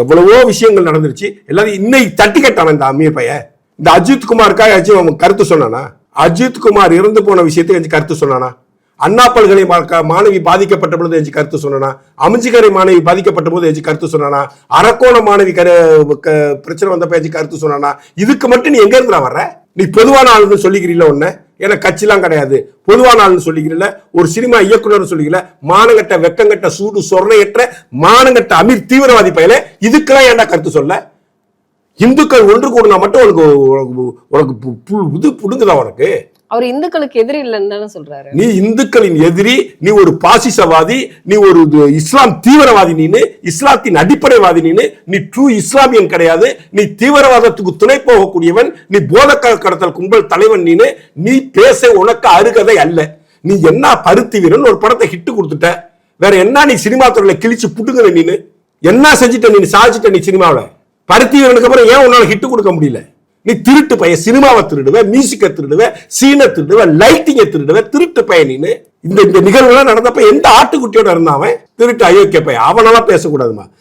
எவ்வளவோ விஷயங்கள் நடந்துருச்சு. எல்லாரும் இன்னைக்கு தட்டி கட்டான இந்த அமீர் பையன். இந்த அஜித் குமாருக்காக அவன் கருத்து சொன்னானா? அஜித் குமார் இறந்து போன விஷயத்துக்கு கருத்து சொன்னானா? அண்ணா பல்கலை மாணவி பாதிக்கப்பட்ட பொழுது கருத்து சொன்னானா? அமைஞ்சிக்கரை மாணவி பாதிக்கப்பட்ட போது கருத்து சொன்னானா? அரக்கோண மாணவி பிரச்சனை வந்தப்ப கருத்து சொன்னானா? இதுக்கு மட்டும் நீ எங்க இருந்தா வர்ற? நீ பொதுவான ஆளுன்னு சொல்லிக்கிறீல்ல ஒண்ணு, ஏன்னா கட்சிலாம் கிடையாது, பொதுவான ஆளுன்னு சொல்லிக்கிறீல்ல, ஒரு சினிமா இயக்குனர் சொல்லிக்கல, மானங்கட்ட வெக்கங்கட்ட சூடு சொர்ணையற்ற மானங்கட்ட அமீர் தீவிரவாதி பையல, இதுக்கெல்லாம் ஏன்டா கருத்து சொல்ல? இந்துக்கள் ஒன்று கூடுனா மட்டும் உனக்கு இது புடுங்குதா உனக்கு? அவர் இந்துக்களுக்கு எதிரி இல்லைன்னு தானே சொல்றாரு. நீ இந்துக்களின் எதிரி, நீ ஒரு பாசிசவாதி, நீ ஒரு இஸ்லாம் தீவிரவாதி, நீனு இஸ்லாத்தின் அடிப்படைவாதி, நீ ட்ரூ இஸ்லாமியன் கிடையாது, நீ தீவிரவாதத்துக்கு துணை போகக்கூடியவன், நீ போதக்க கடத்தல் கும்பல் தலைவன், நீ பேச உனக்கு அருகதை அல்ல. நீ என்ன பருத்தி வீரன் ஒரு படத்தை ஹிட் கொடுத்துட்ட, வேற என்ன நீ சினிமா துறையில கிழிச்சு புட்டுங்க? நீனு என்ன செஞ்சுட்ட? நீ சாதிச்சுட்ட நீ சினிமாவில. பருத்தி வீரனுக்கு அப்புறம் ஏன் உன்னால ஹிட் கொடுக்க முடியல? நீ திருட்டு பைய, சினிமாவை திருடுவ, மியூசிக்கை திருடுவ, சீனை திருடுவ, லைட்டிங்கை திருடுவ, திருட்டு பைய நீனு. இந்த நிகழ்வுலாம் நடந்தப்ப எந்த ஆட்டுக்குட்டியோட இருந்தாவன்? திருட்டு அயோக்கிய பையன், அவனெல்லாம் பேசக்கூடாதுமா.